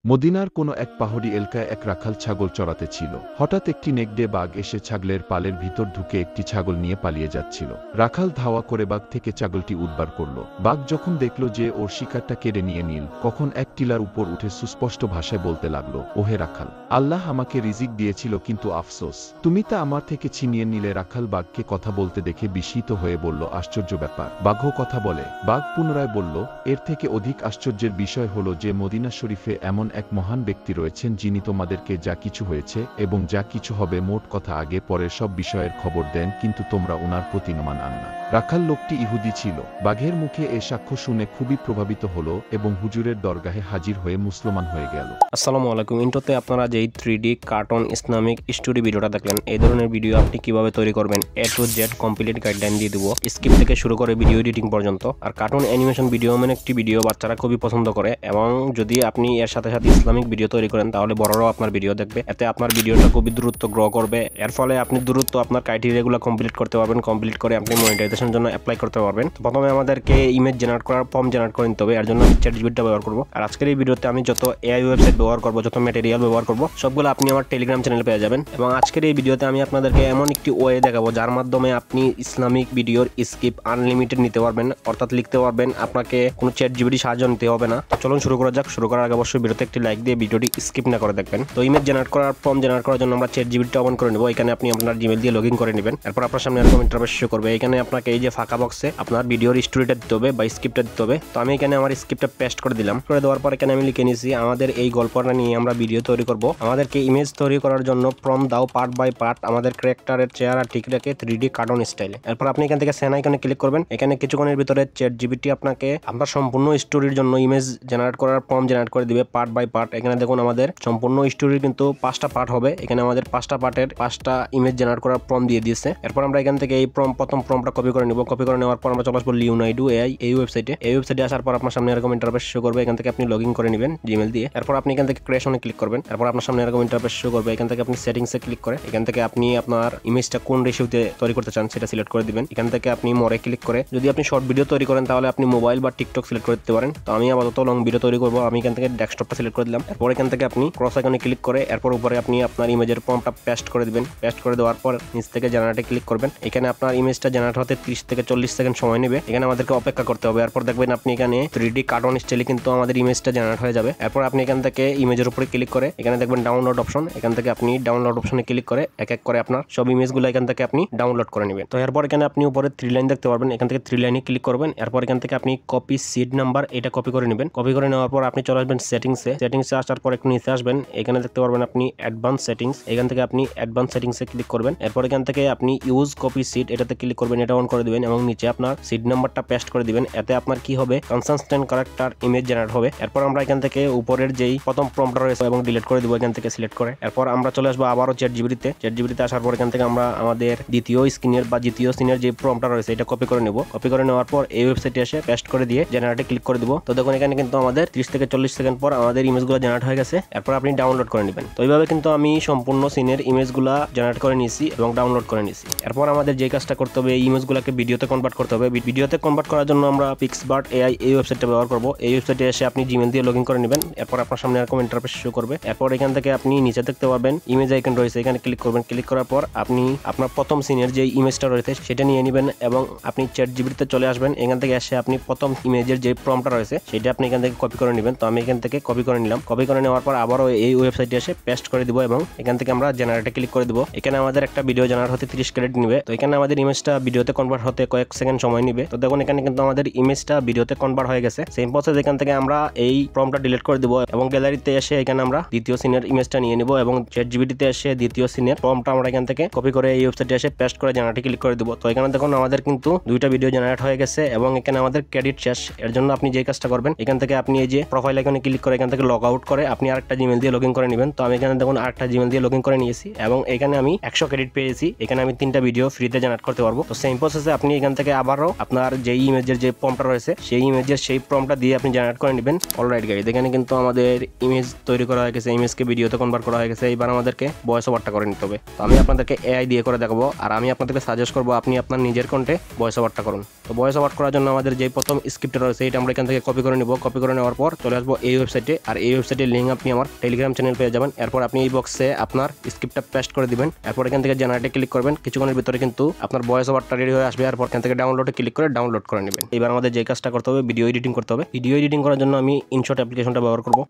মদিনার কোনো এক পাহাড়ি এলাকায় এক রাখাল ছাগল চড়াতে ছিল। হঠাৎ একটি নেকড়ে বাঘ এসে ছাগলের পালের ভিতর ঢুকে একটি ছাগল নিয়ে পালিয়ে যাচ্ছিল। রাখাল ধাওয়া করে বাঘ থেকে ছাগলটি উদ্ধার করল। বাঘ যখন দেখল যে ওর শিকারটা কেড়ে নিয়ে নিল, কখন এক টিলার উপর উঠে সুস্পষ্ট ভাষায় বলতে লাগলো, ওহে রাখাল, আল্লাহ আমাকে রিজিক দিয়েছিল, কিন্তু আফসোস তুমি তা আমার থেকে ছিনিয়ে নিলে। রাখাল বাঘকে কথা বলতে দেখে বিস্মিত হয়ে বলল, আশ্চর্য ব্যাপার, বাঘও কথা বলে? বাঘ পুনরায় বলল, এর থেকে অধিক আশ্চর্যের বিষয় হলো যে মদিনা শরীফে এমন এক মহান ব্যক্তি রয়েছেন যিনি তোমাদেরকে যা কিছু হয়েছে এবং যা কিছু হবে, মোট কথা আগে পরের সব বিষয়ের খবর দেন, কিন্তু তোমরা ওনার প্রতি মান আন না। রাখাল লোকটি ইহুদি ছিল। বাঘের মুখে এ সাক্ষ্য শুনে খুবই প্রভাবিত হলো এবং হুজুরের দরগাহে হাজির হয়ে মুসলমান হয়ে গেল। আসসালামু আলাইকুম। ইন্ট্রোতে আপনারা যেই 3D কার্টুন ইসলামিক স্টোরি ভিডিওটা দেখলেন, এই ধরনের ভিডিও আপনি কিভাবে তৈরি করবেন A to Z complete guideline দিয়ে দেবো, স্ক্রিপ্ট থেকে শুরু করে ভিডিও এডিটিং পর্যন্ত। আর কার্টুন অ্যানিমেশন ভিডিও মানে একটি ভিডিও বাচ্চারা খুবই পছন্দ করে, এবং যদি আপনি এর সাথে সাথে ইসলামিক ভিডিও তৈরি করেন তাহলে বড়রাও আপনার ভিডিও দেখবে। এতে আপনার ভিডিওটা খুবই দ্রুত গ্রো করবে। এর ফলে আপনি দ্রুত আপনার ক্রাইটেরিয়াগুলো কমপ্লিট করতে পারবেন। কমপ্লিট করে আপনি মনিটাইজেশনের জন্য অ্যাপ্লাই করতে পারবেন। প্রথমে আমাদেরকে ইমেজ জেনারেট করার ফর্ম জেনারেট করে নিতে হবে। এর জন্য আমি চ্যাটজিপিটি ব্যবহার করব। আর আজকের এই ভিডিওতে আমি যত এআই ওয়েবসাইট ব্যবহার করব, যত ম্যাটেরিয়াল ব্যবহার করব, সবগুলো আপনি আমার টেলিগ্রাম চ্যানেলে পেয়ে যাবেন। এবং আজকের এই ভিডিওতে আমি আপনাদেরকে এমন একটি ওয়ে দেখাবো যার মাধ্যমে আপনি ইসলামিক ভিডিওর স্ক্রিপ্ট আনলিমিটেড নিতে পারবেন, অর্থাৎ লিখতে পারবেন। আপনাকে কোনো চ্যাটজিপিটি সাহায্য নিতে হবে না। তো চলুন শুরু করা যাক। শুরু করার আগে অবশ্যই ভিডিওতে একটি লাইক দিয়ে ভিডিওটি স্কিপ না করে দেখবেন। তো ইমেজ জেনারেট করার ফর্ম জেনারেট করার জন্য আমরা চ্যাটজিপিটি অন করে নেব। এখানে আপনি আপনার জিমেল দিয়ে লগইন করে নেবেন। এরপর আপনার সামনে এরকম ইন্টারফেস শো করবে। এখানে আপনাকে এই যে ফাঁকা বক্সে আপনার ভিডিওর স্টোরিটা দিতে হবে বা স্ক্রিপ্টটা দিতে হবে। তো আমি এখানে আমার স্ক্রিপ্টটা পেস্ট করে দিলাম। করে দেওয়ার পর এখানে আমি লিখে নিয়েছি আমাদের এই গল্পটা নিয়ে আমরা ভিডিও তৈরি করব। আমাদেরকে ইমেজ তৈরি করার জন্য প্রম্পট দাও পার্ট বাই পার্ট, আমাদের ক্যারেক্টারের চেহারা ঠিক রেখে 3D কার্টুন স্টাইলে। এরপর আপনি এখান থেকে সেন আইকনে ক্লিক করবেন। এখানে কিছুক্ষণের ভিতরে চ্যাটজিপিটি আপনাকে আপনার সম্পূর্ণ স্টোরির জন্য ইমেজ জেনারেট করার ফর্ম জেনারেট করে দিবে পার্ট বাই পার্ট। এখানে দেখুন আমাদের সম্পূর্ণ স্টোরির কিন্তু 5টা পার্ট হবে। এখানে আমাদের 5টা পার্টের 5টা ইমেজ জেনারেট করার ফর্ম দিয়ে দিয়েছে। এরপর আমরা এখান থেকে এই প্রথম ফর্মটা কপি করে নিব। কপি করে নেওয়ার পর আমরা চলে আসবো লিওনাইডু এআই এই ওয়েবসাইটে। এই ওয়েবসাইটে আসার পর আপনার সামনে এরকম ইন্টারফেস শো করবে। এখান থেকে আপনি লগইন করে নেবেন জিমেল দিয়ে। এরপর আপনি এখান থেকে ক্রিয়েশনে ক্লিক করবেন। এরপর আপনার সামনে এরকম ইন্টারফেস শো করবে। এখান থেকে আপনি সেটিংসে ক্লিক করে এখান থেকে আপনি আপনার ইমেজটা কোন রেশিওতে তৈরি করতে চান সেটা সিলেক্ট করে দিবেন। এখান থেকে আপনি মোরে ক্লিক করে যদি আপনি শর্ট ভিডিও তৈরি করেন তাহলে আপনি মোবাইল বা টিকটক সিলেক্ট করে দিতে পারেন। তো আমি আপাতত লং ভিডিও তৈরি করব, আমি এখান থেকে ডেস্কটপটা সিলেক্ট করে দিলাম। এরপর এখান থেকে আপনি ক্রস আইকনে ক্লিক করে এরপর উপরে আপনি আপনার ইমেজের ফর্মটা পেস্ট করে দিবেন। পেস্ট করে দেওয়ার পর নিচ থেকে জেনারেটে ক্লিক করবেন। এখানে আপনার ইমেজটা জেনারেট হতে 30 থেকে 40 সেকেন্ড সময় নেবে। এখানে আমাদেরকে অপেক্ষা করতে হবে। এরপর দেখবেন আপনি এখানে 3D কার্টুন স্টাইলে কিন্তু আমাদের ইমেজটা জেনারেট হয়ে যাবে। এরপর আপনি এখান থেকে ইমেজের উপরে ক্লিক করে এখানে দেখবেন ডাউনলোড অপশন। এখান থেকে আপনি ডাউনলোড অপশনে ক্লিক করে এক এক করে আপনার সব ইমেজগুলো এখান থেকে আপনি ডাউনলোড করে নেবেন। তো এরপর এখানে আপনি উপরে 3 লাইন দেখতে পারবেন। এখান থেকে 3 লাইনে ক্লিক করবেন। এরপর এখান থেকে আপনি কপি সিড নাম্বার এটা কপি করে নেবেন। কপি করে নেওয়ার পর আপনি চলে আসবেন সেটিংসে। সেটিংসে আসার পর একটু নিচে আসবেন। এখানে দেখতে পারবেন আপনি অ্যাডভান্স সেটিংস। এখান থেকে আপনি অ্যাডভান্স সেটিংসে ক্লিক করবেন। এরপর এখান থেকে আপনি ইউজ কপি সিড এটাতে ক্লিক করবেন, এটা অন করে দিবেন এবং নিচে আপনার সিড নাম্বারটা পেস্ট করে দিবেন। এতে আপনার কি হবে, কনসিস্টেন্ট ক্যারেক্টার ইমেজ জেনারেট হবে। এরপর আমরা এখান থেকে উপরের যেই প্রথম প্রম্পটটা রয়েছে এবং ডিলিট করে দিব এখান থেকে সিলেক্ট করে। এরপর আমরা চলে আসবো আবারও চ্যাটজিপিটিতে। চ্যাটজিপিটিতে আসার পর এখান থেকে আমরা আমাদের দ্বিতীয় স্ক্রিনের বা দ্বিতীয় সিনের যে প্রম্পটটা রয়েছে এটা কপি করে নেব। কপি করে নেওয়ার পর এই ওয়েবসাইটে এসে পেস্ট করে দিয়ে জেনারেটে ক্লিক করে দিব। তো দেখুন এখানে কিন্তু আমাদের 30 থেকে 40 সেকেন্ড পর আমাদের ইমেজগুলো জেনারেট হয়ে গেছে। এরপর আপনি ডাউনলোড করে নেবেন। তো এইভাবে কিন্তু আমি সম্পূর্ণ সিনের ইমেজগুলো জেনারেট করে নিয়েছি এবং ডাউনলোড করে নিয়েছি। এরপর আমাদের যে কাজটা করতে হবে, এই ইমেজগুলোকে ভিডিওতে কনভার্ট করতে হবে। ভিডিওতে কনভার্ট করার জন্য আমরা পিক্সবার্ট এআই এই ওয়েবসাইটটা ব্যবহার করব। এই ওয়েবসাইটে এসে আপনি জিমেল দিয়ে লগইন করে নেবেন। এরপর আপনার সামনে এরকম ইন্টারফেস শো করবে। এরপর এখান থেকে আপনি নিচে দেখতে পাবেন ইমেজ আইকন রয়েছে, এখানে ক্লিক করবেন। ক্লিক করার পর আপনি আপনার প্রথম সিনের যে ইমেজটা রয়েছে সেটা নিয়ে নেবেন এবং আপনি চ্যাটজিপিটিতে চলে আসবেন। এখান থেকে এসে আপনি প্রথম ইমেজের যে প্রম্পটটা রয়েছে সেটা আপনি এখান থেকে কপি করে নেবেন। তো আমি এখান থেকে কপি করে নিলাম। কপি করে নেওয়ার পর আবারও এই ওয়েবসাইটে এসে পেস্ট করে দিব এবং এখান থেকে আমরা জেনারেটে ক্লিক করে দিব। এখানে আমাদের একটা ভিডিও জেনারেট হতে 30 ক্রেডিট নেবে। তো এখানে আমাদের ইমেজটা ভিডিওতে কনভার্ট হতে কয়েক সেকেন্ড সময় নেবে। তো দেখুন এখানে কিন্তু আমাদের ইমেজটা ভিডিওতে কনভার্ট হয়ে গেছে। সেম প্রসেস এখান থেকে আমরা এই প্রম্পটটা ডিলিট করে দিব এবং গ্যালারিতে এসে এখানে আমরা দ্বিতীয় সিনের ইমেজটা নিয়ে নিব এবং চ্যাটজিপিটিতে এসে দ্বিতীয় সিনের প্রম্পটটা আমরা এখান থেকে কপি করে এই ওয়েবসাইটে এসে পেস্ট করে জেনারেটে ক্লিক করে দিব। তো এখানে দেখুন আমাদের কিন্তু দুইটা ভিডিও জেনারেট হয়ে গেছে এবং এখানে আমাদের ক্রেডিট শেষ। এর জন্য আপনি যে কাজটা করবেন, এখান থেকে আপনি এই যে প্রোফাইল আইকনে ক্লিক করে এখান থেকে লগ আউট করে আপনি আরেকটা জিমেল দিয়ে লগইন করে নেবেন। তো আমি এখানে দেখুন আরেকটা জিমেল দিয়ে লগইন করে নিয়েছি এবং এখানে আমি 100 ক্রেডিট পেয়েছি। এখানে আমি 3টা ভিডিও ফ্রিতে জেনারেট করতে পারবো। তো সেম প্রসেসে আপনি এখান থেকে আবারও আপনার যে ইমেজের যে প্রম্পটটা রয়েছে সেই ইমেজের সেই প্রম্পটটা দিয়ে আপনি জেনারেট করে নেবেন। অলরাইট গাইস, এখানে কিন্তু আমাদের ইমেজ তৈরি করা হয়ে গেছে, ইমেজকে ভিডিওতে কনভার্ট করা হয়ে গেছে। এইবার আমাদেরকে ভয়েস ওভারটা করে নিতে হবে। তো আমি আপনাদেরকে এআই দিয়ে করে দেখাবো আর আমি আপনাদেরকে সাজেস্ট করবো আপনি আপনার নিজের কণ্ঠে ভয়েস ওভারটা করুন। তো ভয়েস ওভার করার জন্য আমাদের যে প্রথম স্ক্রিপ্টটা রয়েছে এটা আমরা এখান থেকে কপি করে নেব। কপি করে নেওয়ার পর চলে আসবো এই ওয়েবসাইটে। আর এই ওয়েবসাইটের লিঙ্ক আপনি আমার টেলিগ্রাম চ্যানেল পেয়ে যাবেন। এরপর আপনি এই বক্সে আপনার স্ক্রিপ্টটা পেস্ট করে দিবেন। এরপর এখান থেকে জেনারেটে ক্লিক করবেন, কিছুক্ষণের ভিতরে কিন্তু আপনার ভয়েস ওভারটা রেডি হয়ে আসবে। এরপর এখান থেকে ডাউনলোডে ক্লিক করে ডাউনলোড করে নেবেন। এবার আমাদের যে কাজটা করতে হবে, ভিডিও এডিটিং করতে হবে। ভিডিও এডিটিং করার জন্য আমি ইনশট অ্যাপ্লিকেশনটা ব্যবহার করব।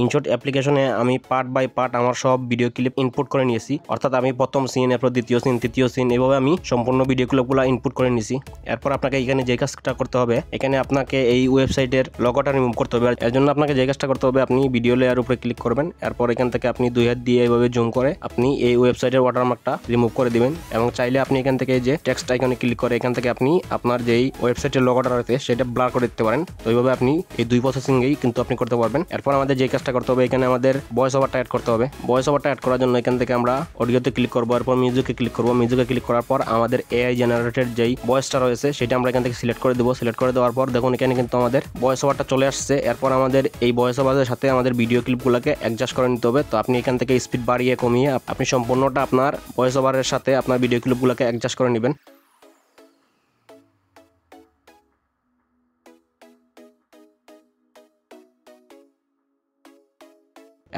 ইনশট অ্যাপ্লিকেশনে আমি পার্ট বাই পার্ট আমার সব ভিডিও ক্লিপ ইনপুট করে নিয়েছি, অর্থাৎ আমি প্রথম সিন, এরপর দ্বিতীয় সিন, তৃতীয় সিন, এভাবে আমি সম্পূর্ণ ভিডিও ক্লিপগুলো ইনপুট করে নিয়েছি। এরপর আপনাকে এখানে যে কাজটা করতে হবে, এখানে আপনাকে এই ওয়েবসাইটের লোগোটা রিমুভ করতে হবে। এর জন্য আপনাকে যে কাজটা করতে হবে, আপনি ভিডিও লেয়ার উপরে ক্লিক করবেন। এরপর এখান থেকে আপনি 2 হাত দিয়ে এইভাবে জুম করে আপনি এই ওয়েবসাইটের ওয়াটারমার্কটা রিমুভ করে দিবেন। এবং চাইলে আপনি এখান থেকে যে টেক্সট আইকনে ক্লিক করে এখান থেকে আপনি আপনার যেই ওয়েবসাইটের লোগোটা রয়েছে সেটা ব্লার করে দিতে পারেন। তো এইভাবে আপনি এই 2 প্রসেসিংয়েই কিন্তু আপনি করতে পারবেন। এরপর আমাদের যে কাজটা করতে হবে, এখানে আমাদের ভয়েস ওভারটা অ্যাড করতে হবে। ভয়েস ওভারটা অ্যাড করার জন্য এখান থেকে আমরা অডিওতে ক্লিক করবো, এরপর মিউজিকে ক্লিক করবো। মিউজিকে ক্লিক করার পর আমাদের এআই জেনারেটেড যেই ভয়েসটা রয়েছে সেটা আমরা এখান থেকে সিলেক্ট করে দেবো। সিলেক্ট করে দেওয়ার পর দেখুন এখানে কিন্তু আমাদের ভয়েস ওভারটা চলে আসছে। এরপর আমাদের এই ভয়েস ওভারের সাথে আমাদের ভিডিও ক্লিপগুলোকে অ্যাডজাস্ট করে নিতে হবে। তো আপনি এখান থেকে স্পিড বাড়িয়ে কমিয়ে আপনি সম্পূর্ণটা আপনার ভয়েস ওভারের সাথে আপনার ভিডিও ক্লিপগুলোকে অ্যাডজাস্ট করে নেবেন।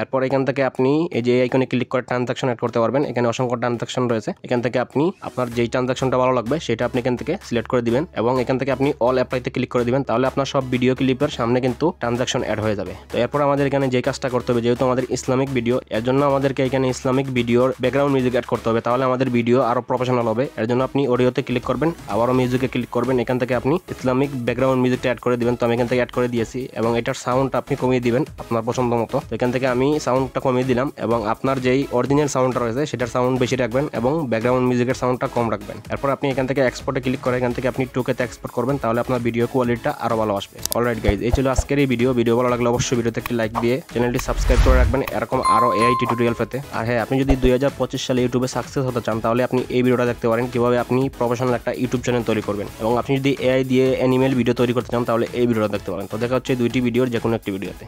এরপর এখান থেকে আপনি এই যে আইকনে ক্লিক করে ট্রানজাকশন অ্যাড করতে পারবেন। এখানে অসংখ্য ট্রানজাকশন রয়েছে। এখান থেকে আপনি আপনার যেই ট্রানজাকশনটা ভালো লাগবে সেটা আপনি এখান থেকে সিলেক্ট করে দিবেন এবং এখান থেকে আপনি অল অ্যাপ্লাইতে ক্লিক করে দিবেন। তাহলে আপনার সব ভিডিও ক্লিপের সামনে কিন্তু ট্রানজাকশন অ্যাড হয়ে যাবে। তো এরপর আমাদের এখানে যে কাজটা করতে হবে, যেহেতু আমাদের ইসলামিক ভিডিও, এর জন্য আমাদেরকে এখানে ইসলামিক ভিডিওর ব্যাকগ্রাউন্ড মিউজিক অ্যাড করতে হবে। তাহলে আমাদের ভিডিও আরো প্রফেশনাল হবে। এর জন্য আপনি অডিওতে ক্লিক করবেন, আবারও মিউজিকে ক্লিক করবেন। এখান থেকে আপনি ইসলামিক ব্যাকগ্রাউন্ড মিউজিকটা অ্যাড করে দিবেন। তো আমি এখান থেকে অ্যাড করে দিয়েছি এবং এটার সাউন্ডটা আপনি কমিয়ে দিবেন আপনার পছন্দ মতো। তো এখান থেকে আমি সাউন্ডটা কমিয়ে দিলাম এবং আপনার যেই অরিজিনাল সাউন্ডটা রয়েছে সেটার সাউন্ড বেশি রাখবেন এবং ব্যাকগ্রাউন্ড মিউজিকের সাউন্ডটা কম রাখবেন। এরপর আপনি এখান থেকে এক্সপোর্টে ক্লিক করে এখান থেকে আপনি 2K তে এক্সপোর্ট করবেন। তাহলে আপনার ভিডিও কোয়ালিটিটা আরো ভালো আসবে। অলরাইট গাইজ, এই ছিল আজকের এই ভিডিও। ভিডিও ভালো লাগলে অবশ্যই ভিডিওতে একটি লাইক দিয়ে চ্যানেলটি সাবস্ক্রাইব করে রাখবেন এরকম আরো এআই টিউটোরিয়াল পেতে। আর হ্যাঁ, আপনি যদি 2025 সালে ইউটিউবে সাকসেস হতে চান তাহলে আপনি এই ভিডিওটা দেখতে পারেন, কিভাবে আপনি প্রফেশনাল একটা ইউটিউব চ্যানেল তৈরি করবেন। এবং আপনি যদি এআই দিয়ে অ্যানিমেল ভিডিও তৈরি করতে চান তাহলে এই ভিডিওটা দেখতে পারেন। তো দেখা হচ্ছে 2টি ভিডিওর যে কোনো একটি ভিডিওতে।